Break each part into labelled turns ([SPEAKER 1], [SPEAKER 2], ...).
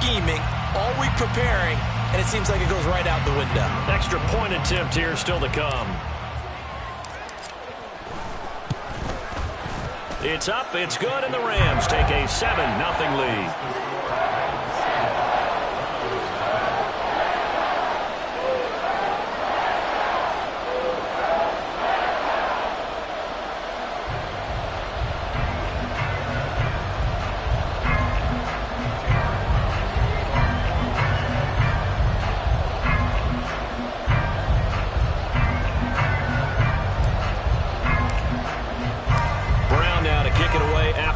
[SPEAKER 1] scheming, all week preparing, and it seems like it goes right out the window.
[SPEAKER 2] Extra point attempt here still to come. It's up, it's good, and the Rams take a 7-0 lead.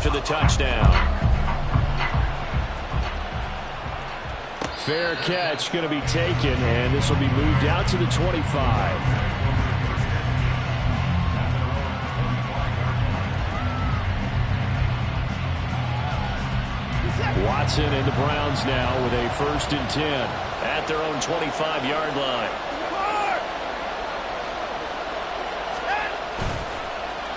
[SPEAKER 2] The touchdown. Fair catch going to be taken, and this will be moved out to the 25. Watson and the Browns now with a 1st and 10 at their own 25-yard line.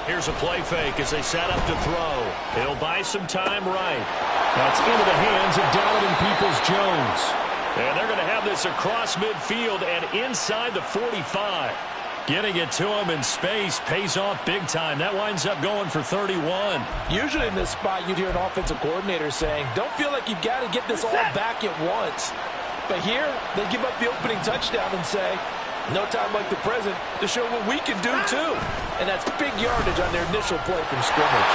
[SPEAKER 2] Here's a play fake as they set up to throw. He'll buy some time right. That's into the hands of Donovan Peoples-Jones. And they're going to have this across midfield and inside the 45. Getting it to him in space pays off big time. That winds up going for 31.
[SPEAKER 1] Usually in this spot, you'd hear an offensive coordinator saying, don't feel like you've got to get this all back at once. But here, they give up the opening touchdown and say, no time like the present to show what we can do, too. And that's big yardage on their initial play from scrimmage.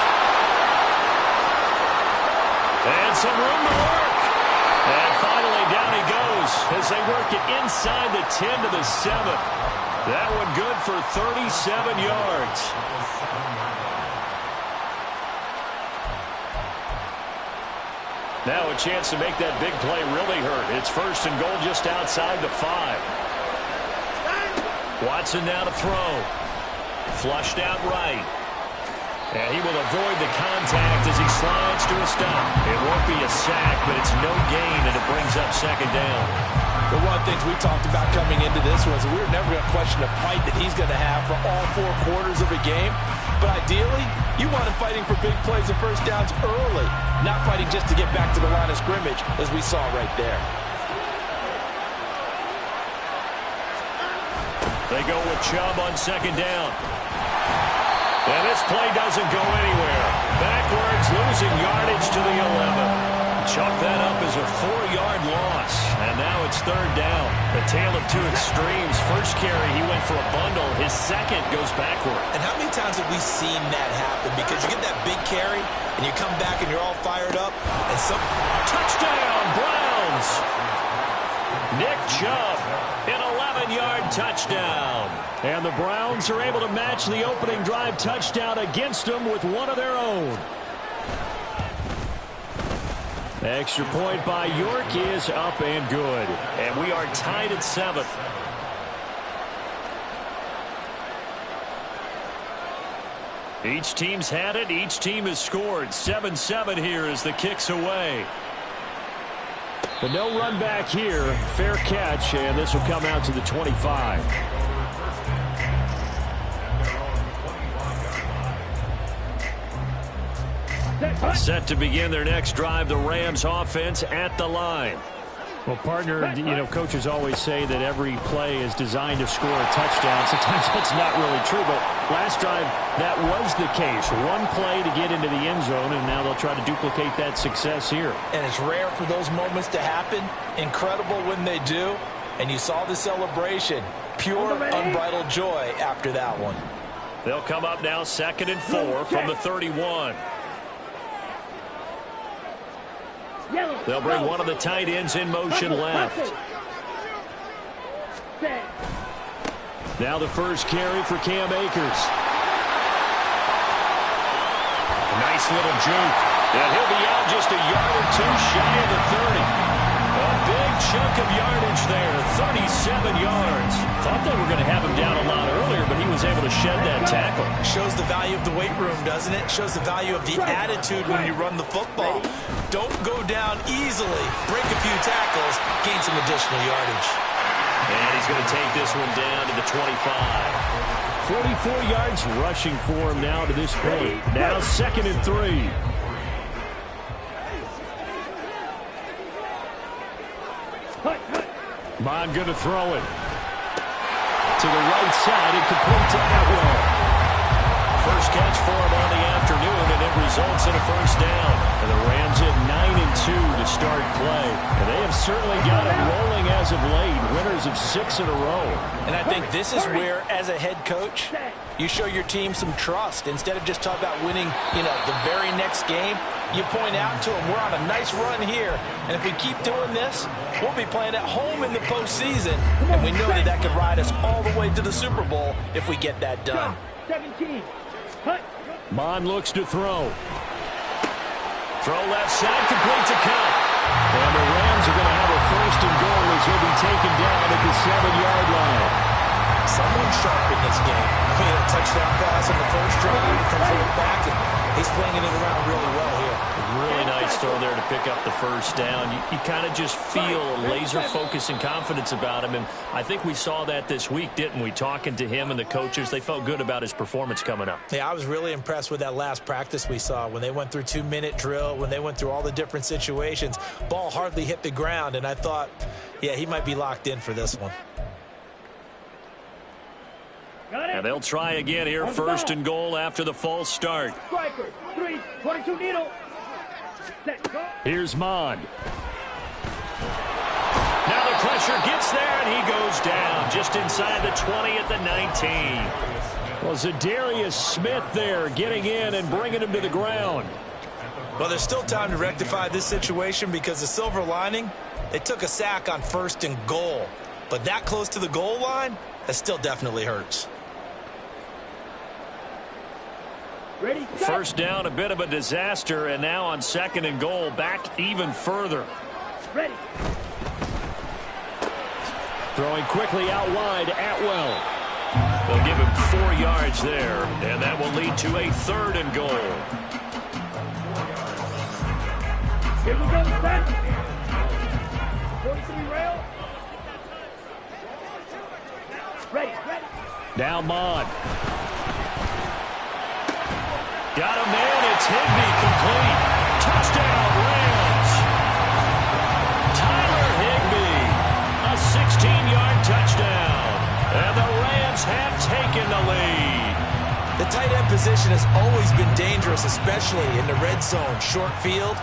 [SPEAKER 2] And some room to work. And finally, down he goes as they work it inside the 10 to the 7. That one good for 37 yards. Now a chance to make that big play really hurt. It's 1st and goal just outside the 5. Watson now to throw. Flushed out right. And he will avoid the contact as he slides to a stop. It won't be a sack, but it's no gain, and it brings up 2nd down.
[SPEAKER 1] But one of the things we talked about coming into this was we were never going to question the fight that he's going to have for all 4 quarters of a game. But ideally, you want him fighting for big plays and 1st downs early, not fighting just to get back to the line of scrimmage, as we saw right there.
[SPEAKER 2] They go with Chubb on 2nd down. And this play doesn't go anywhere. Backwards, losing yardage to the 11. Chalk that up as a 4-yard loss. And now it's 3rd down. A tale of 2 extremes. First carry, he went for a bundle. His second goes backward.
[SPEAKER 1] And how many times have we seen that happen? Because you get that big carry, and you come back and you're all fired up. And some
[SPEAKER 2] touchdown, Browns! Nick Chubb, an 11-yard touchdown. And the Browns are able to match the opening drive touchdown against them with one of their own. Extra point by York is up and good. And we are tied at 7. Each team's had it. Each team has scored. 7-7 here as the kick's away. But no run back here. Fair catch, and this will come out to the 25. Set to begin their next drive, the Rams offense at the line. Well, partner, you know, coaches always say that every play is designed to score a touchdown. Sometimes that's not really true, but last drive, that was the case. One play to get into the end zone, and now they'll try to duplicate that success here.
[SPEAKER 1] And it's rare for those moments to happen. Incredible when they do. And you saw the celebration. Pure, unbridled joy after that one.
[SPEAKER 2] They'll come up now 2nd and 4 from the 31. They'll bring one of the tight ends in motion left. Now the first carry for Cam Akers. Nice little juke. And he'll be out just a yard or 2 shy of the 30. A big chunk of yardage there, 37 yards. Thought they were going to have him down a lot earlier, but he was able to shed that tackle.
[SPEAKER 1] Shows the value of the weight room, doesn't it? Shows the value of the attitude when you run the football. Don't go down easily. Break a few tackles, gain some additional yardage.
[SPEAKER 2] And he's going to take this one down to the 25. 44 yards rushing for him now to this point. Now 2nd and 3. Bond going to throw it. To the right side and complete to Atwell. First catch for him on the afternoon, and it results in a first down. And the Rams at 9-2 to start play. And they have certainly got it rolling as of late. Winners of 6 in a row.
[SPEAKER 1] And I think this is where, as a head coach, you show your team some trust. Instead of just talking about winning, the very next game, you point out to them, we're on a nice run here. And if we keep doing this, we'll be playing at home in the postseason. And we know that could ride us all the way to the Super Bowl if we get that done.
[SPEAKER 3] 17.
[SPEAKER 2] Bond looks to throw. Throw left side, complete to Cup. And the Rams are going to have a first and goal as he'll be taken down at the 7-yard line.
[SPEAKER 1] Someone sharp in this game. He had a touchdown pass in the first drive. He comes right back, and he's flinging it around really well here.
[SPEAKER 2] Really nice throw there to pick up the first down. You kind of just feel a laser focus and confidence about him, and I think we saw that this week, didn't we? Talking to him and the coaches, they felt good about his performance coming up.
[SPEAKER 1] Yeah, I was really impressed with that last practice we saw when they went through 2-minute drill, when they went through all the different situations. Ball hardly hit the ground, and I thought, yeah, he might be locked in for this one.
[SPEAKER 2] And they'll try again here, first and goal after the false start.
[SPEAKER 3] Striker, 3, 22 needle.
[SPEAKER 2] Here's Mond. Now the pressure gets there, and he goes down just inside the 20 at the 19. Well, Zadarius Smith there getting in and bringing him to the ground.
[SPEAKER 1] Well, there's still time to rectify this situation because the silver lining, they took a sack on first and goal. But that close to the goal line, that still definitely hurts.
[SPEAKER 3] Ready,
[SPEAKER 2] first down, a bit of a disaster, and now on second and goal, back even further.
[SPEAKER 3] Ready.
[SPEAKER 2] Throwing quickly out wide, Atwell. They'll give him 4 yards there, and that will lead to a third and goal.
[SPEAKER 3] Here we go, set. 43 rail. Ready.
[SPEAKER 2] Down Mond. Got a man, it's Higbee, complete. Touchdown, Rams. Tyler Higbee, a 16-yard touchdown. And the Rams have taken the lead.
[SPEAKER 1] The tight end position has always been dangerous, especially in the red zone, short field.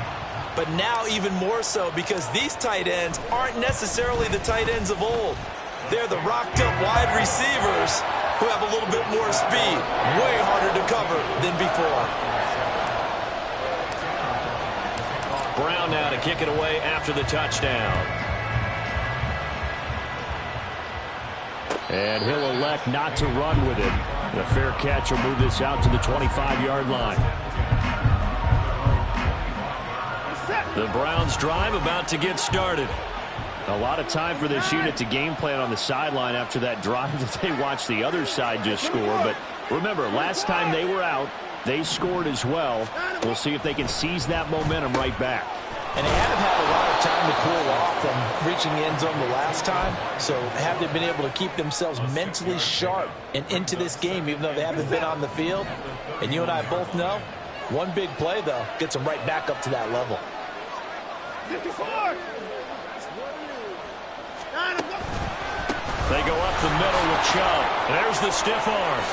[SPEAKER 1] But now even more so because these tight ends aren't necessarily the tight ends of old. They're the rocked-up wide receivers who have a little bit more speed, way harder to cover than before.
[SPEAKER 2] Brown now to kick it away after the touchdown. And he'll elect not to run with it. The fair catch will move this out to the 25-yard line. The Browns drive about to get started. A lot of time for this unit to game plan on the sideline after that drive that they watched the other side just score. But remember, last time they were out, they scored as well. We'll see if they can seize that momentum right back.
[SPEAKER 1] And they haven't had a lot of time to cool off from reaching the end zone the last time. So have they been able to keep themselves mentally sharp and into this game, even though they haven't been on the field? And you and I both know, one big play, though, gets them right back up to that level.
[SPEAKER 3] 54.
[SPEAKER 2] They go up the middle with Chubb. There's the stiff arm.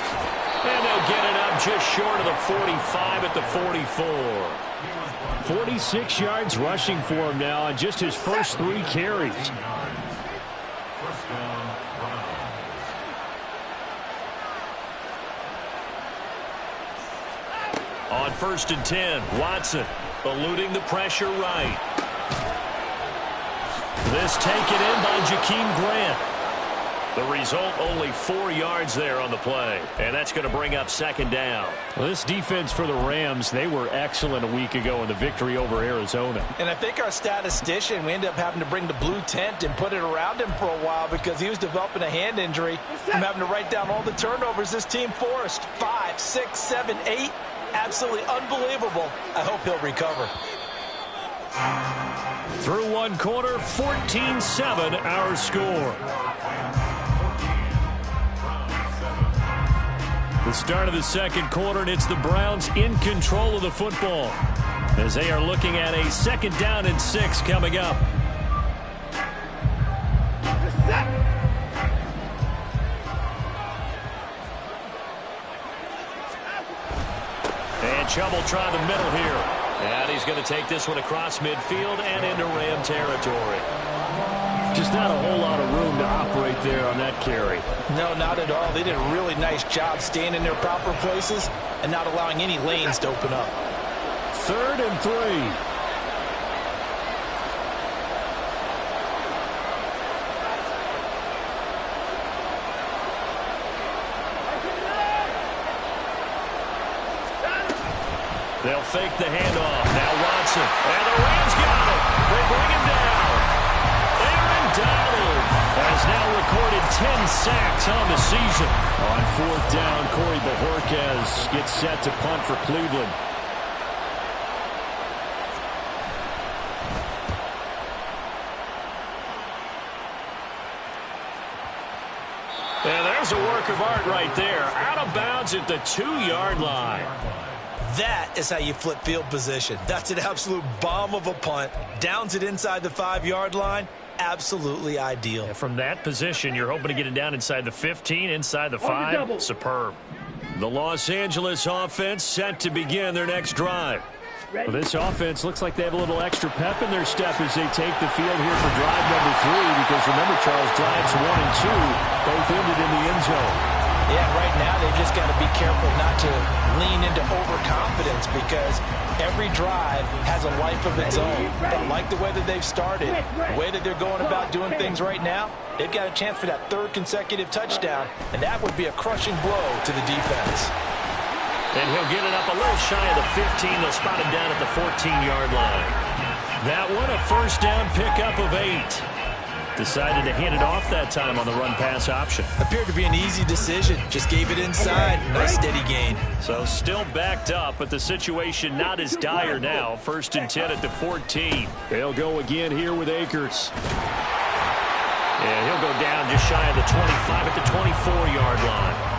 [SPEAKER 2] And they'll get it up just short of the 45 at the 44. 46 yards rushing for him now on just his first 3 carries. On 1st and 10, Watson eluding the pressure right. This taken in by Jakeem Grant. The result, only 4 yards there on the play. And that's going to bring up second down. Well, this defense for the Rams, they were excellent a week ago in the victory over Arizona.
[SPEAKER 1] And I think our statistician, we ended up having to bring the blue tent and put it around him for a while because he was developing a hand injury from having to write down all the turnovers this team forced. 5, 6, 7, 8. Absolutely unbelievable. I hope he'll recover.
[SPEAKER 2] Through one quarter, 14-7 our score. The start of the second quarter, and it's the Browns in control of the football as they are looking at a 2nd down and 6 coming up. And Chubb will try the middle here. And he's going to take this one across midfield and into Ram territory. Just not a whole lot of room to operate there on that carry.
[SPEAKER 1] No, not at all. They did a really nice job staying in their proper places and not allowing any lanes to open up.
[SPEAKER 2] 3rd and 3. They'll fake the handoff. Now Watson. And the Rams got it. They bring him down. Aaron Donald has now recorded 10 sacks on the season. On 4th down, Corey Bojorquez gets set to punt for Cleveland. And there's a work of art right there. Out of bounds at the 2-yard line.
[SPEAKER 1] That is how you flip field position. That's an absolute bomb of a punt. Downs it inside the 5-yard line. Absolutely ideal.
[SPEAKER 2] And from that position, you're hoping to get it down inside the 15, inside the 5. Superb. The Los Angeles offense set to begin their next drive. Well, this offense looks like they have a little extra pep in their step as they take the field here for drive number 3, because remember, Charles, drives 1 and 2 both ended in the end zone.
[SPEAKER 1] Yeah, right now they've just got to be careful not to lean into overconfidence, because every drive has a life of its own. But like the way that they've started, the way that they're going about doing things right now, they've got a chance for that 3rd consecutive touchdown, and that would be a crushing blow to the defense.
[SPEAKER 2] And he'll get it up a little shy of the 15. They'll spot him down at the 14-yard line. That one, a 1st down pickup of 8. Decided to hand it off that time on the run-pass option.
[SPEAKER 1] Appeared to be an easy decision. Just gave it inside. Nice steady gain.
[SPEAKER 2] So still backed up, but the situation not as dire now. 1st and 10 at the 14. They'll go again here with Akers. And he'll go down just shy of the 25 at the 24-yard line.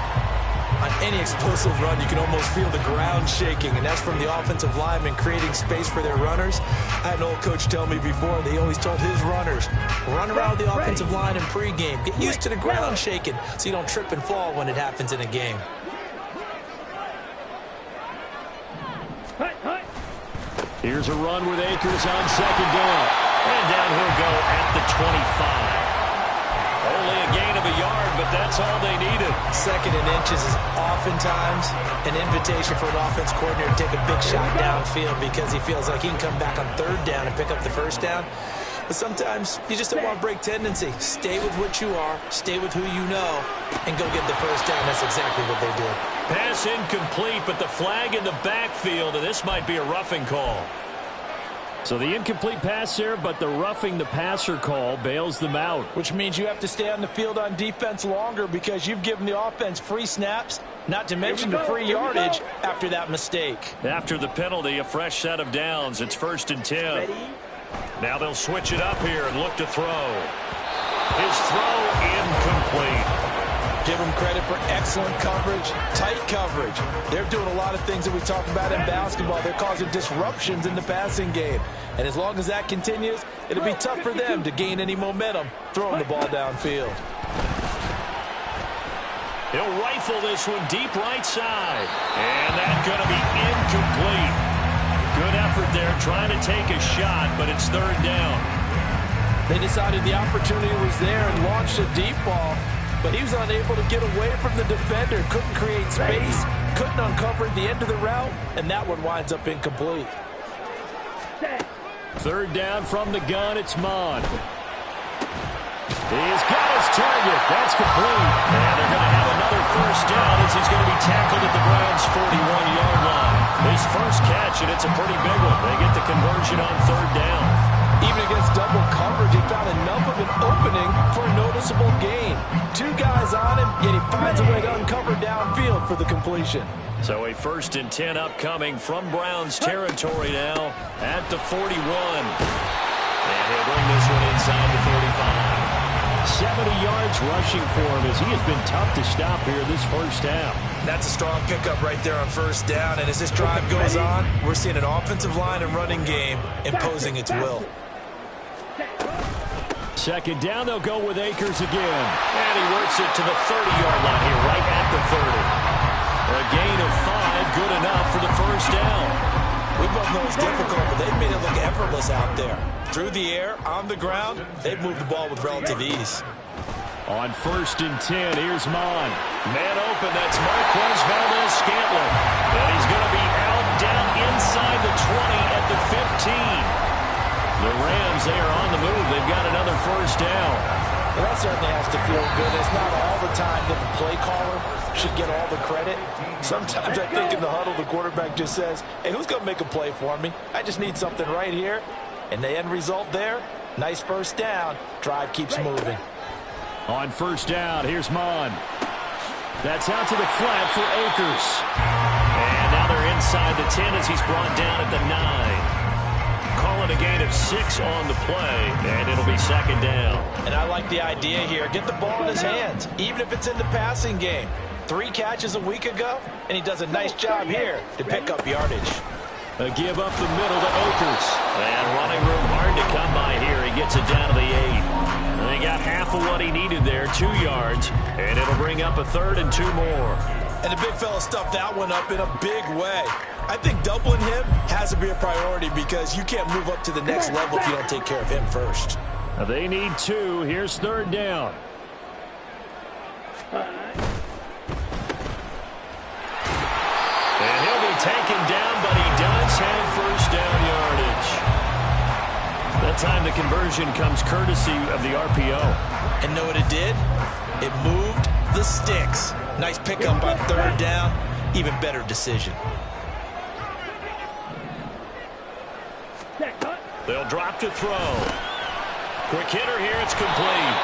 [SPEAKER 1] On any explosive run, you can almost feel the ground shaking, and that's from the offensive linemen creating space for their runners. I had an old coach tell me before, they always told his runners, run around the offensive line in pregame. Get used to the ground shaking so you don't trip and fall when it happens in a game.
[SPEAKER 2] Here's a run with Akers on 2nd down. And down he'll go at the 25. Only a gain of a yard, but that's all they needed.
[SPEAKER 1] 2nd and inches is oftentimes an invitation for an offense coordinator to take a big shot downfield, because he feels like he can come back on 3rd down and pick up the 1st down. But sometimes you just don't want to break tendency. Stay with what you are, stay with who you know, and go get the 1st down. That's exactly what they did.
[SPEAKER 2] Pass incomplete, but the flag in the backfield, and this might be a roughing call. So the incomplete pass there, but the roughing the passer call bails them out.
[SPEAKER 1] Which means you have to stay on the field on defense longer, because you've given the offense free snaps, not to mention the free yardage after that mistake.
[SPEAKER 2] After the penalty, a fresh set of downs. It's 1st and 10. Now they'll switch it up here and look to throw. His throw incomplete.
[SPEAKER 1] Give them credit for excellent coverage, tight coverage. They're doing a lot of things that we talk about in basketball. They're causing disruptions in the passing game. And as long as that continues, it'll be tough for them to gain any momentum throwing the ball downfield.
[SPEAKER 2] He'll rifle this one deep right side. And that's going to be incomplete. Good effort there trying to take a shot, but it's 3rd down.
[SPEAKER 1] They decided the opportunity was there and launched a deep ball, but he was unable to get away from the defender, couldn't create space, couldn't uncover the end of the route, and that one winds up incomplete.
[SPEAKER 2] 3rd down from the gun, it's Mon. He's got his target. That's complete. And they're going to have another 1st down as he's going to be tackled at the Browns' 41-yard line. His first catch, and it's a pretty big one. They get the conversion on 3rd down.
[SPEAKER 1] Even against double coverage, he found enough of an opening for a noticeable gain. 2 guys on him, yet he finds a way to uncover downfield for the completion.
[SPEAKER 2] So a 1st and 10 upcoming from Browns territory now at the 41. And he'll bring this one inside the 35. 70 yards rushing for him as he has been tough to stop here this 1st half.
[SPEAKER 1] That's a strong pickup right there on 1st down. And as this drive goes on, we're seeing an offensive line and running game imposing its will.
[SPEAKER 2] Second down, they'll go with Akers again. And he works it to the 30-yard line here, right at the 30. A gain of 5, good enough for the first down.
[SPEAKER 1] We both know it's difficult, but they've made it look effortless out there. Through the air, on the ground, they've moved the ball with relative ease.
[SPEAKER 2] On 1st and 10, here's Mon. Man open, that's Marquez Valdez-Scantling. And he's going to be out down inside the 20 at the 15. The Rams, they are on the move. They've got another first down.
[SPEAKER 1] Well, that certainly has to feel good. It's not all the time that the play caller should get all the credit. Sometimes I think in the huddle, the quarterback just says, hey, who's going to make a play for me? I just need something right here. And the end result there, nice first down. Drive keeps moving.
[SPEAKER 2] On 1st down, here's Mon. That's out to the flat for Akers. And now they're inside the 10 as he's brought down at the 9. Calling a gain of 6 on the play, and it'll be 2nd down.
[SPEAKER 1] And I like the idea here. Get the ball in his hands, even if it's in the passing game. 3 catches a week ago, and he does a nice job here to pick up yardage.
[SPEAKER 2] A give up the middle to Akers. And running room hard to come by here. He gets it down to the 8. And he got half of what he needed there, 2 yards. And it'll bring up a 3rd and 2 more.
[SPEAKER 1] And the big fella stuffed that one up in a big way. I think doubling him has to be a priority because you can't move up to the next level if you don't take care of him first.
[SPEAKER 2] They need 2. Here's 3rd down. And he'll be taken down, but he does have first down yardage. That time the conversion comes courtesy of the RPO.
[SPEAKER 1] And know what it did? It moved the sticks. Nice pickup on 3rd down. Even better decision.
[SPEAKER 2] They'll drop to throw. Quick hitter here. It's complete.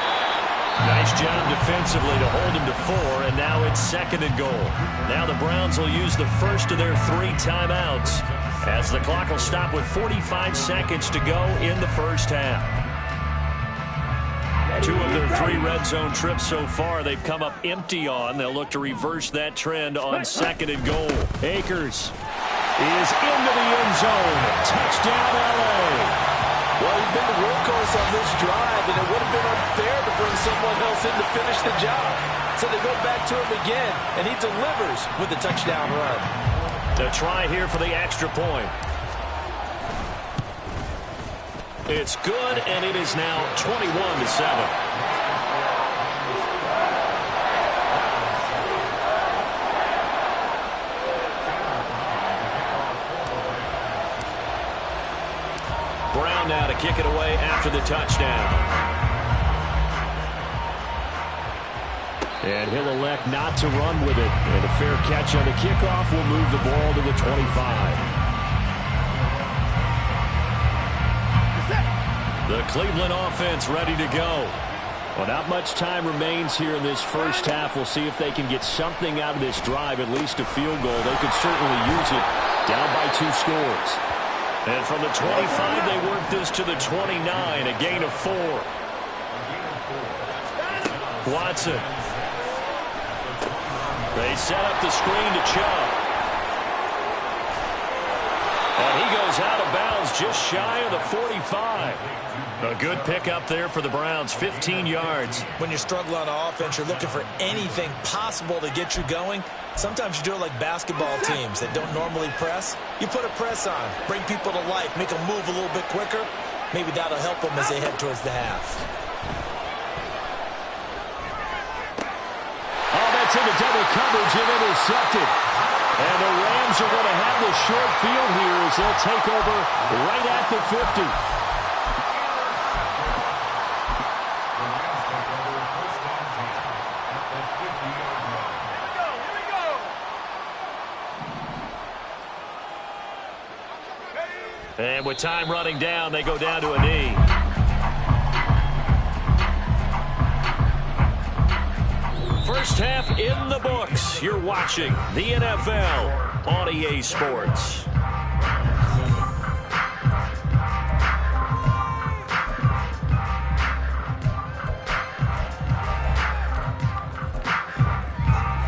[SPEAKER 2] Nice job defensively to hold him to 4, and now it's 2nd and goal. Now the Browns will use the first of their 3 timeouts as the clock will stop with 45 seconds to go in the first half. 2 of their 3 red zone trips so far they've come up empty on. They'll look to reverse that trend on 2nd and goal. Akers is into the end zone. Touchdown, L.A.
[SPEAKER 1] Well, he's been the workhorse on this drive, and it would have been unfair to bring someone else in to finish the job. So they go back to him again, and he delivers with a touchdown run.
[SPEAKER 2] A try here for the extra point. It's good, and it is now 21-7. Brown now to kick it away after the touchdown. And he'll elect not to run with it. And a fair catch on the kickoff will move the ball to the 25. The Cleveland offense ready to go. Well, not much time remains here in this first half. We'll see if they can get something out of this drive, at least a field goal. They could certainly use it down by 2 scores. And from the 25, they work this to the 29, a gain of 4. Watson. They set up the screen to Chubb. And he goes out of bounds just shy of the 45. A good pickup there for the Browns, 15 yards.
[SPEAKER 1] When you're struggling on offense, you're looking for anything possible to get you going. Sometimes you do it like basketball teams that don't normally press. You put a press on, bring people to life, make them move a little bit quicker. Maybe that'll help them as they head towards the half.
[SPEAKER 2] Oh, that's into double coverage and intercepted. And the Rams are going to have the short field here as they'll take over right at the 50. And with time running down, they go down to a knee. First half in the books. You're watching the NFL on EA Sports.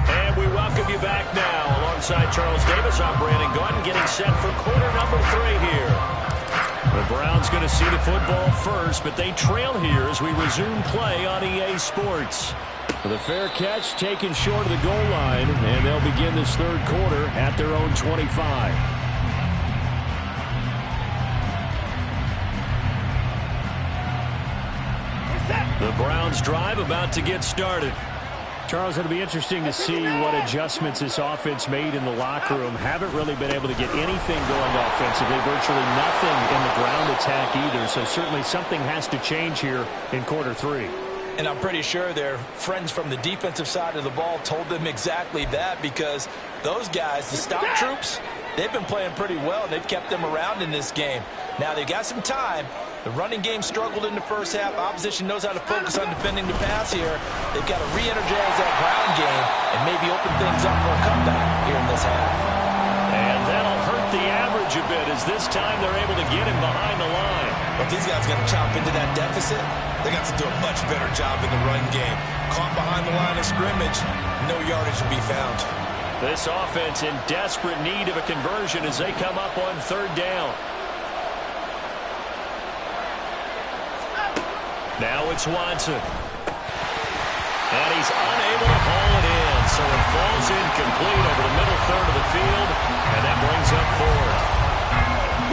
[SPEAKER 2] And we welcome you back now. Alongside Charles Davis, I'm Brandon Gordon, getting set for quarter number 3 here. The Browns going to see the football first, but they trail here as we resume play on EA Sports. The fair catch taken short of the goal line, and they'll begin this third quarter at their own 25. The Browns drive about to get started. Charles, it'll be interesting to see what adjustments this offense made in the locker room. Haven't really been able to get anything going offensively, virtually nothing in the ground attack either, so certainly something has to change here in quarter three.
[SPEAKER 1] And I'm pretty sure their friends from the defensive side of the ball told them exactly that, because those guys, the stop troops, they've been playing pretty well, and they've kept them around in this game. Now, they've got some time. The running game struggled in the first half. Opposition knows how to focus on defending the pass here. They've got to re-energize that ground game and maybe open things up for a comeback here in this half.
[SPEAKER 2] And that'll hurt the average a bit, as this time they're able to get him behind the line.
[SPEAKER 1] But these guys got to chop into that deficit. They got to do a much better job in the run game. Caught behind the line of scrimmage, no yardage to be found.
[SPEAKER 2] This offense in desperate need of a conversion as they come up on third down. Now it's Watson. And he's unable to haul it in, so it falls incomplete over the middle third of the field, and that brings up fourth.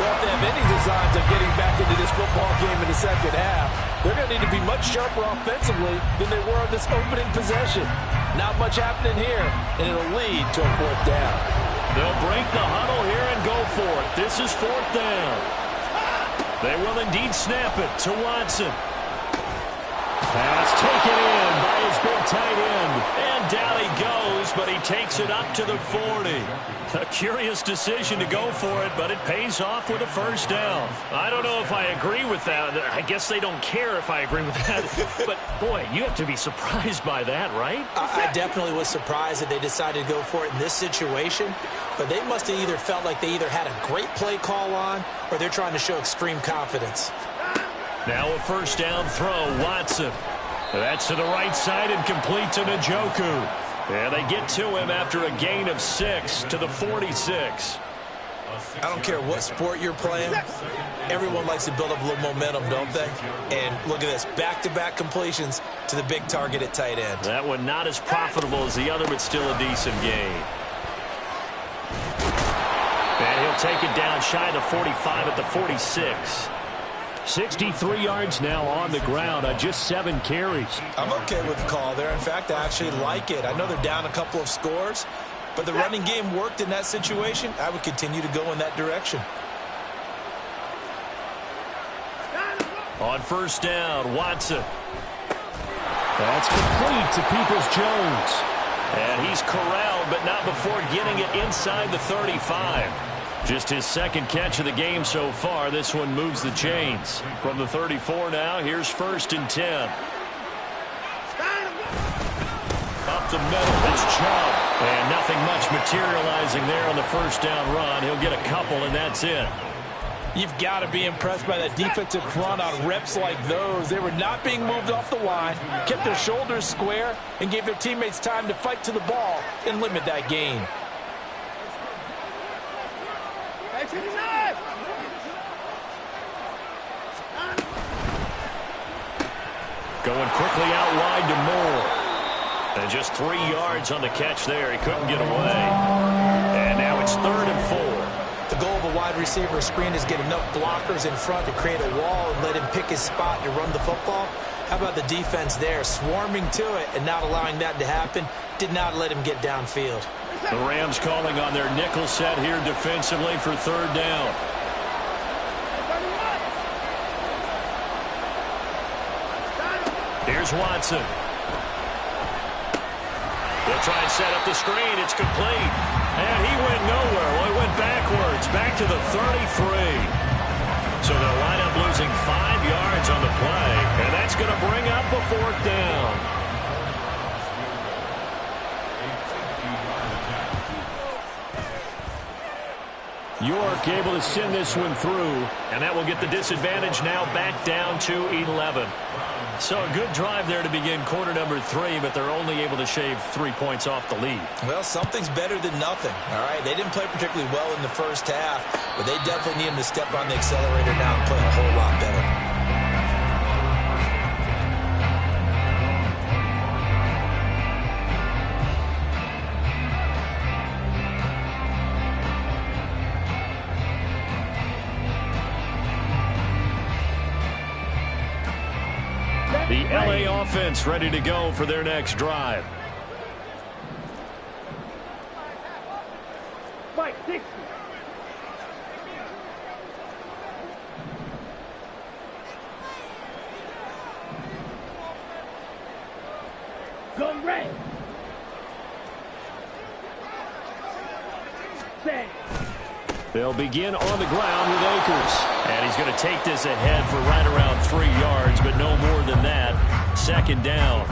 [SPEAKER 1] Well, if they have any designs of getting back into this football game in the second half, they're going to need to be much sharper offensively than they were on this opening possession. Not much happening here, and it'll lead to a fourth down.
[SPEAKER 2] They'll break the huddle here and go for it. This is fourth down. They will indeed snap it to Watson. Pass taken in by his big tight end. And down he goes, but he takes it up to the 40. A curious decision to go for it, but it pays off with a first down. I don't know if I agree with that. I guess they don't care if I agree with that. But, boy, you have to be surprised by that, right?
[SPEAKER 1] I definitely was surprised that they decided to go for it in this situation. But they must have either felt like they either had a great play call on, or they're trying to show extreme confidence.
[SPEAKER 2] Now a first down throw, Watson. That's to the right side and complete to Njoku. And they get to him after a gain of 6 to the 46.
[SPEAKER 1] I don't care what sport you're playing. Everyone likes to build up a little momentum, don't they? And look at this, back-to-back completions to the big target at tight end.
[SPEAKER 2] That one not as profitable as the other, but still a decent gain. And he'll take it down shy of the 45 at the 46. 63 yards now on the ground on just 7 carries.
[SPEAKER 1] I'm okay with the call there. In fact, I actually like it. I know they're down a couple of scores, but the running game worked in that situation. I would continue to go in that direction.
[SPEAKER 2] On first down, Watson. That's complete to Peoples-Jones. And he's corralled, but not before getting it inside the 35. Just his second catch of the game so far. This one moves the chains. From the 34 now, here's 1st and 10. Up the middle, it's Chubb. And nothing much materializing there on the first down run. He'll get a couple, and that's it. You've got to be impressed by that defensive front on reps like those. They were not being moved off the line, kept their shoulders square, and gave their teammates time to fight to the ball and limit that gain. Going quickly out wide to Moore. And just 3 yards on the catch there. He couldn't get away. And now it's 3rd and 4. The goal of a wide receiver screen is get enough blockers in front to create a wall and let him pick his spot to run the football. How about the defense there, swarming to it and not allowing that to happen? Did not let him get downfield. The Rams calling on their nickel set here defensively for 3rd down. Here's Watson. They'll try and set up the screen. It's complete. And he went nowhere. Well, he went backwards, back to the 33. So they'll line up losing 5 yards on the play. And that's going to bring up a 4th down. York able to send this one through. And that will get the disadvantage now back down to 11. So a good drive there to begin quarter number 3, but they're only able to shave 3 points off the lead.
[SPEAKER 1] Well, something's better than nothing, all right? They didn't play particularly well in the first half, but they definitely need them to step on the accelerator now and play a whole lot better.
[SPEAKER 2] The LA offense ready to go for their next drive.
[SPEAKER 3] Mike, 60. Go red. Set.
[SPEAKER 2] They'll begin on the ground with Akers. And he's going to take this ahead for right around 3 yards, but no more than that. Second down.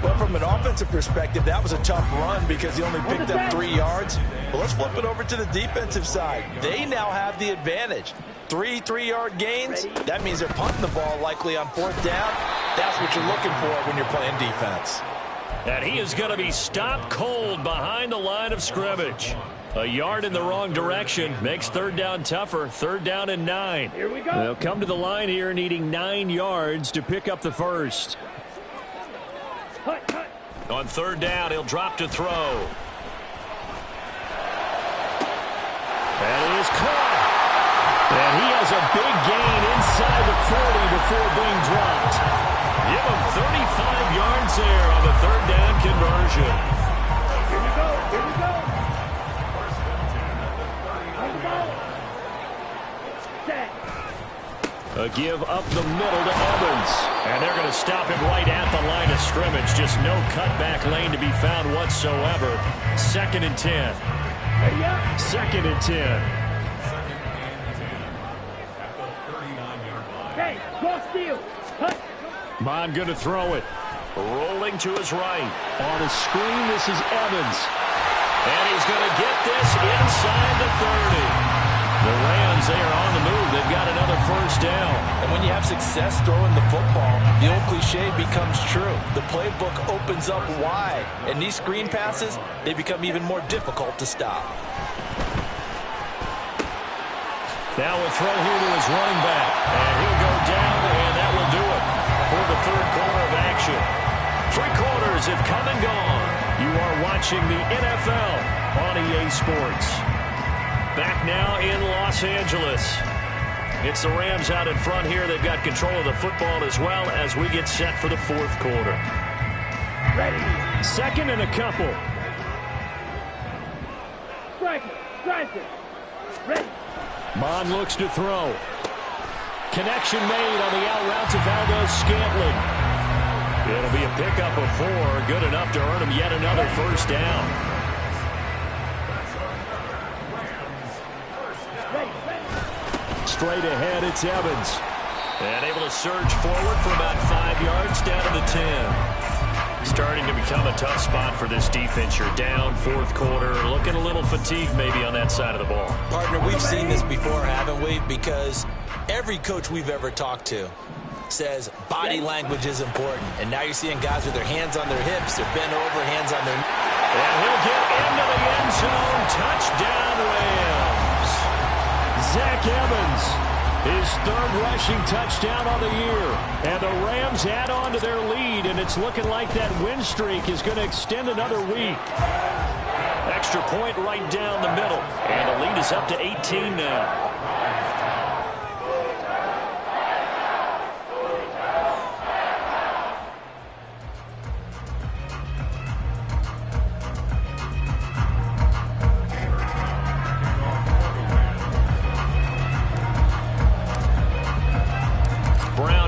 [SPEAKER 1] Well, from an offensive perspective, that was a tough run because he only picked up 3 yards. Well, let's flip it over to the defensive side. They now have the advantage. 3 3-yard gains. That means they're punting the ball likely on 4th down. That's what you're looking for when you're playing defense.
[SPEAKER 2] And he is going to be stopped cold behind the line of scrimmage. A yard in the wrong direction makes 3rd down tougher. 3rd down and 9.
[SPEAKER 3] Here we go.
[SPEAKER 2] They'll come to the line here needing 9 yards to pick up the first.
[SPEAKER 3] Hut, hut.
[SPEAKER 2] On 3rd down, he'll drop to throw. And he is caught. And he has a big gain inside the 40 before being dropped. Give him 35 yards there on the 3rd down conversion.
[SPEAKER 3] Here we go. Here we go. On the ball. Set.
[SPEAKER 2] A give up the middle to Evans. And they're going to stop him right at the line of scrimmage. Just no cutback lane to be found whatsoever. 2nd and 10.
[SPEAKER 3] Ready up.
[SPEAKER 2] 2nd and 10.
[SPEAKER 3] Hey, cross field. Hut.
[SPEAKER 2] Mon going to throw it. Rolling to his right. On a screen, this is Evans. And he's going to get this inside the 30. The Rams, they are on the move. They've got another 1st down.
[SPEAKER 1] And when you have success throwing the football, the old cliche becomes true. The playbook opens up wide. And these screen passes, they become even more difficult to stop.
[SPEAKER 2] Now a throw here to his running back. And he'll go down, and that will do it for the 3rd quarter of action. 3 quarters have come and gone. You are watching the NFL on EA Sports. Back now in Los Angeles. It's the Rams out in front here. They've got control of the football as well as we get set for the 4th quarter.
[SPEAKER 3] Ready.
[SPEAKER 2] 2nd and a couple.
[SPEAKER 3] Strike it. Strike it. Ready.
[SPEAKER 2] Mon looks to throw. Connection made on the out route to Valdez-Scantling. It'll be a pickup of 4. Good enough to earn him yet another 1st down. Straight ahead, it's Evans. And able to surge forward for about 5 yards down to the 10. Starting to become a tough spot for this defense. You're down 4th quarter. Looking a little fatigued maybe on that side of the ball.
[SPEAKER 1] Partner, we've seen this before, haven't we? Because every coach we've ever talked to says body language is important. And now you're seeing guys with their hands on their hips. They're bent over, hands on their...
[SPEAKER 2] And he'll get into the end zone. Touchdown, Rams. Zach Evans, his 3rd rushing touchdown on the year. And the Rams add on to their lead, and it's looking like that win streak is going to extend another week. Extra point right down the middle, and the lead is up to 18 now.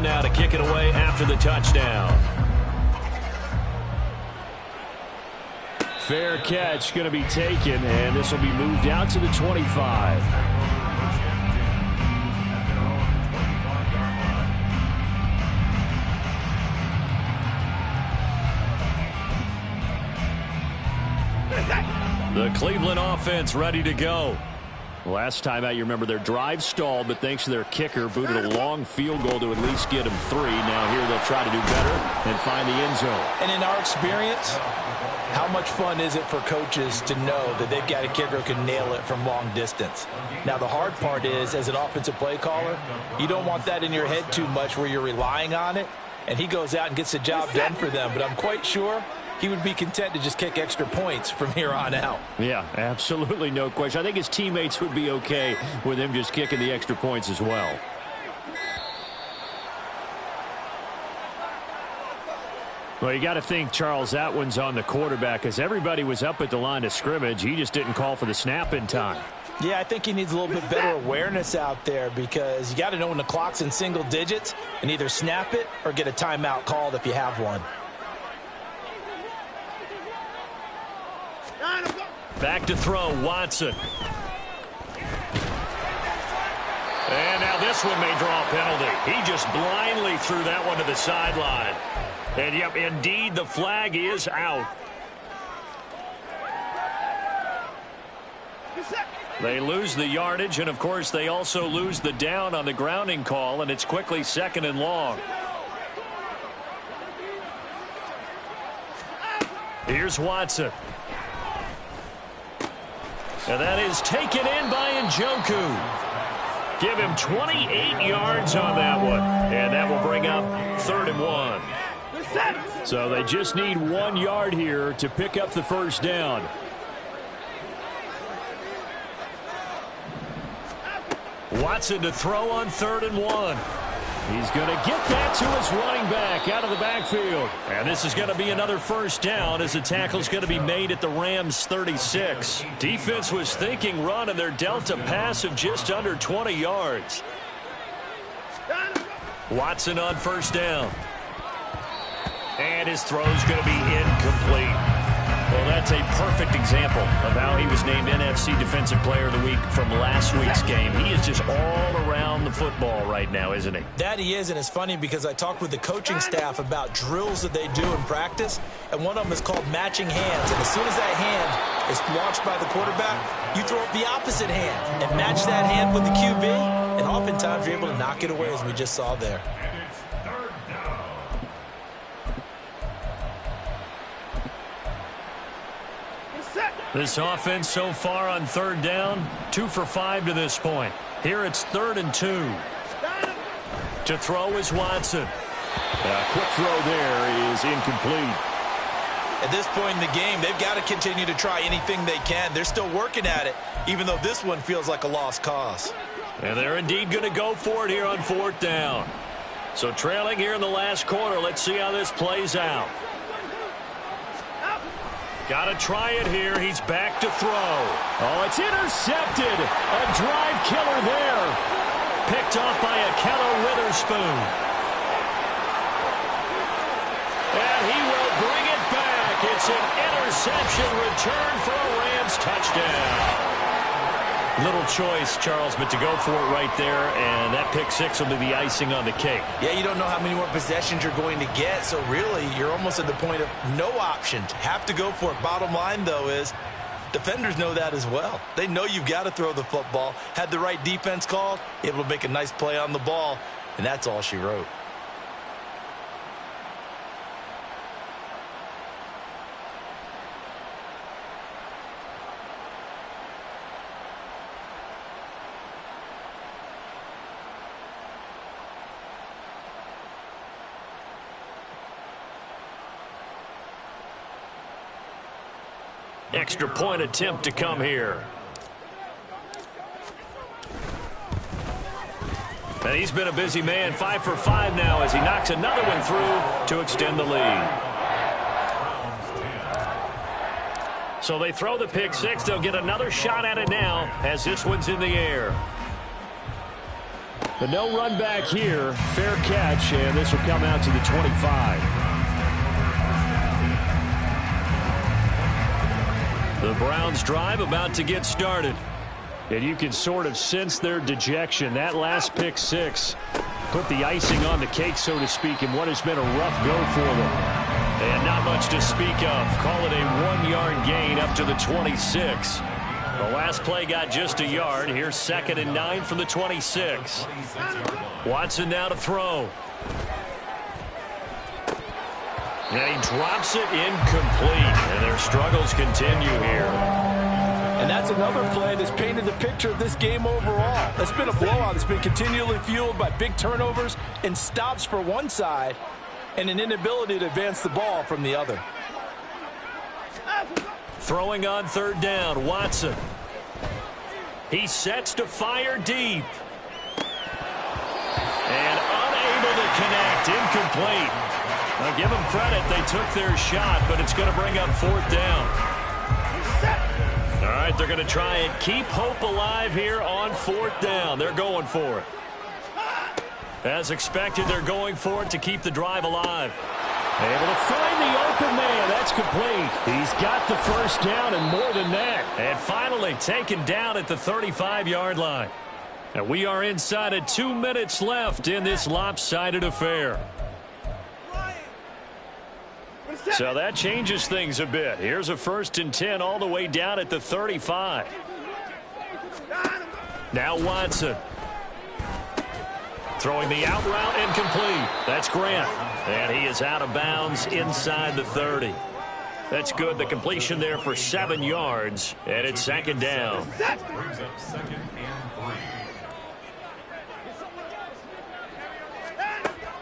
[SPEAKER 2] Now to kick it away after the touchdown. Fair catch going to be taken, and this will be moved out to the 25. The Cleveland offense ready to go. Last time out, you remember their drive stalled, but thanks to their kicker, booted a long field goal to at least get them 3. Now here they'll try to do better and find the end zone.
[SPEAKER 1] And in our experience, how much fun is it for coaches to know that they've got a kicker who can nail it from long distance? Now, the hard part is, as an offensive play caller, you don't want that in your head too much where you're relying on it, and he goes out and gets the job done for them. But I'm quite sure he would be content to just kick extra points from here on out.
[SPEAKER 2] Yeah, absolutely no question. I think his teammates would be okay with him just kicking the extra points as well. Well, you got to think, Charles, that one's on the quarterback as everybody was up at the line of scrimmage. He just didn't call for the snap in time.
[SPEAKER 1] Yeah, I think he needs a little bit better awareness out there because you got to know when the clock's in single digits and either snap it or get a timeout called if you have one.
[SPEAKER 2] Back to throw, Watson. And now this one may draw a penalty. He just blindly threw that one to the sideline. And, yep, indeed, the flag is out. They lose the yardage, and, of course, they also lose the down on the grounding call, and it's quickly 2nd and long. Here's Watson. And that is taken in by Njoku. Give him 28 yards on that one. And that will bring up 3rd and 1. So they just need 1 yard here to pick up the first down. Watson to throw on 3rd and 1. He's going to get that to his running back out of the backfield. And this is going to be another first down as the tackle's going to be made at the Rams' 36. Defense was thinking run, and they're dealt a pass of just under 20 yards. Watson on first down. And his throw's going to be incomplete. Well, that's a perfect example of how he was named NFC Defensive Player of the Week from last week's game. He is just all around the football right now, isn't he?
[SPEAKER 1] That he is, and it's funny because I talked with the coaching staff about drills that they do in practice, and one of them is called matching hands. And as soon as that hand is launched by the quarterback, you throw up the opposite hand and match that hand with the QB, and oftentimes you're able to knock it away, as we just saw there.
[SPEAKER 2] This offense so far on 3rd down, 2 for 5 to this point. Here it's 3rd and 2. To throw is Watson. A quick throw there is incomplete.
[SPEAKER 1] At this point in the game, they've got to continue to try anything they can. They're still working at it, even though this one feels like a lost cause.
[SPEAKER 2] And they're indeed going to go for it here on 4th down. So trailing here in the last quarter, let's see how this plays out. Got to try it here. He's back to throw. Oh, it's intercepted. A drive killer there. Picked off by Akello Witherspoon. And he will bring it back. It's an interception return for a Rams touchdown. Little choice, Charles, but to go for it right there, and that pick 6 will be the icing on the cake.
[SPEAKER 1] Yeah, you don't know how many more possessions you're going to get, so really you're almost at the point of no options. Have to go for it. Bottom line, though, is defenders know that as well. They know you've got to throw the football. Had the right defense called, able to make a nice play on the ball, and that's all she wrote.
[SPEAKER 2] Extra point attempt to come here. And he's been a busy man, 5 for 5 now as he knocks another one through to extend the lead. So they throw the pick 6. They'll get another shot at it now as this one's in the air. The no run back here, fair catch, and this will come out to the 25. The Browns drive about to get started. And you can sort of sense their dejection. That last pick 6 put the icing on the cake, so to speak, in what has been a rough go for them. And not much to speak of. Call it a 1 yard gain up to the 26. The last play got just a yard. Here's 2nd and 9 from the 26. Watson now to throw. And he drops it incomplete. And their struggles continue here.
[SPEAKER 1] And that's another play that's painted the picture of this game overall. It's been a blowout. It's been continually fueled by big turnovers and stops for one side and an inability to advance the ball from the other.
[SPEAKER 2] Throwing on 3rd down, Watson. He sets to fire deep. And unable to connect, incomplete. Now give them credit, they took their shot, but it's going to bring up 4th down. All right, they're going to try and keep hope alive here on 4th down. They're going for it. As expected, they're going for it to keep the drive alive. Able to find the open man. That's complete. He's got the 1st down and more than that. And finally taken down at the 35-yard line. And we are inside of 2 minutes left in this lopsided affair. So that changes things a bit. Here's a 1st and 10 all the way down at the 35. Now Watson. Throwing the out route incomplete. That's Grant. And he is out of bounds inside the 30. That's good. The completion there for 7 yards. And it's 2nd down.
[SPEAKER 4] Brings up 2nd and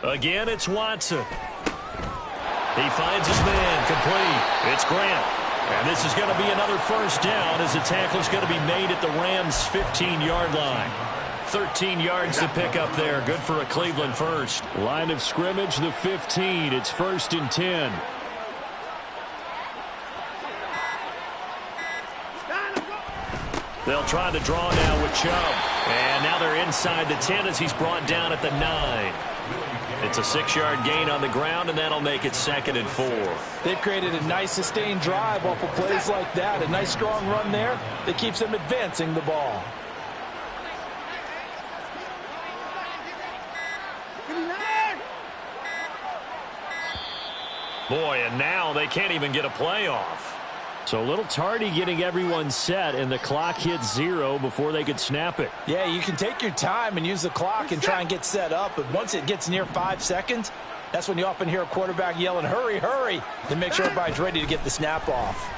[SPEAKER 4] 3.
[SPEAKER 2] Again, it's Watson. He finds his man. Complete. It's Grant. And this is going to be another 1st down as the tackle is going to be made at the Rams' 15-yard line. 13 yards to pick up there. Good for a Cleveland first.
[SPEAKER 5] Line of scrimmage, the 15. It's 1st and 10.
[SPEAKER 2] They'll try the draw now with Chubb. And now they're inside the 10 as he's brought down at the 9. It's a 6-yard gain on the ground, and that'll make it 2nd and 4.
[SPEAKER 1] They've created a nice sustained drive off of plays like that. A nice strong run there that keeps them advancing the ball.
[SPEAKER 2] Boy, and now they can't even get a play off.
[SPEAKER 5] So a little tardy getting everyone set, and the clock hits 0 before they could snap it.
[SPEAKER 1] Yeah, you can take your time and use the clock and try and get set up, but once it gets near 5 seconds, that's when you often hear a quarterback yelling, hurry, hurry, to make sure everybody's ready to get the snap off.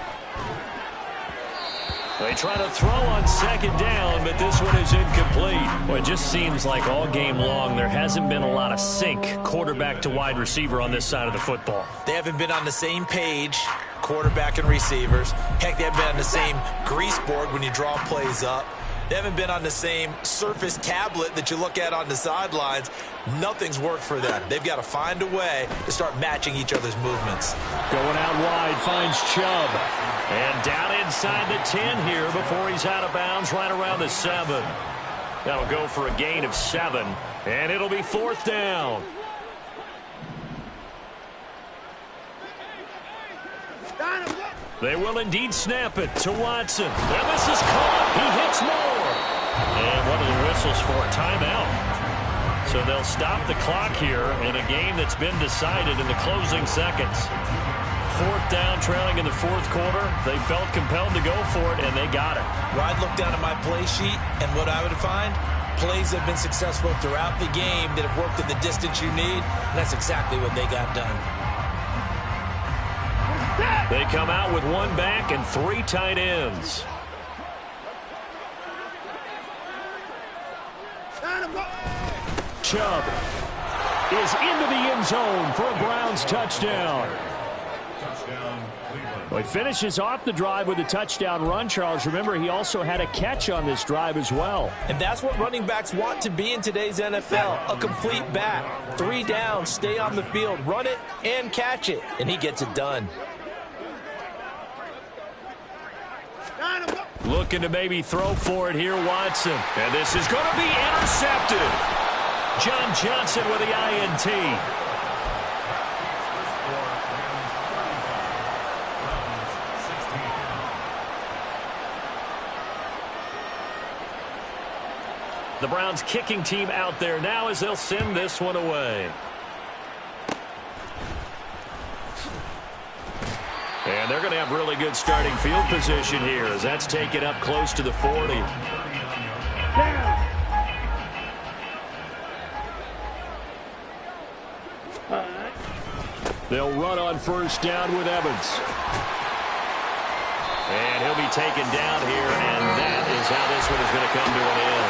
[SPEAKER 2] They try to throw on 2nd down, but this one is incomplete.
[SPEAKER 5] Well, it just seems like all game long there hasn't been a lot of sync quarterback to wide receiver on this side of the football.
[SPEAKER 1] They haven't been on the same page, quarterback and receivers. Heck, they haven't been on the same grease board when you draw plays up. They haven't been on the same surface tablet that you look at on the sidelines. Nothing's worked for them. They've got to find a way to start matching each other's movements.
[SPEAKER 5] Going out wide, finds Chubb.
[SPEAKER 2] And down inside the 10 here before he's out of bounds right around the 7. That'll go for a gain of 7. And it'll be 4th down. They will indeed snap it to Watson. And this is caught. He hits more. And one of the whistles for a timeout. So they'll stop the clock here in a game that's been decided in the closing seconds. 4th down, trailing in the 4th quarter. They felt compelled to go for it, and they got it.
[SPEAKER 1] I'd look down at my play sheet, and what I would find, plays have been successful throughout the game that have worked at the distance you need, and that's exactly what they got done.
[SPEAKER 2] They come out with 1 back and 3 tight ends.
[SPEAKER 5] Chubb is into the end zone for a Browns touchdown. Well, he finishes off the drive with a touchdown run, Charles. Remember, he also had a catch on this drive as well.
[SPEAKER 1] And that's what running backs want to be in today's NFL, a complete back. 3 downs, stay on the field, run it, and catch it. And he gets it done.
[SPEAKER 2] Looking to maybe throw for it here, Watson. And this is going to be intercepted. John Johnson with the INT. The Browns kicking team out there now as they'll send this one away. And they're going to have really good starting field position here as that's taken up close to the 40.
[SPEAKER 3] Down.
[SPEAKER 2] They'll run on first down with Evans. And he'll be taken down here, and that is how this one is going to come to an end.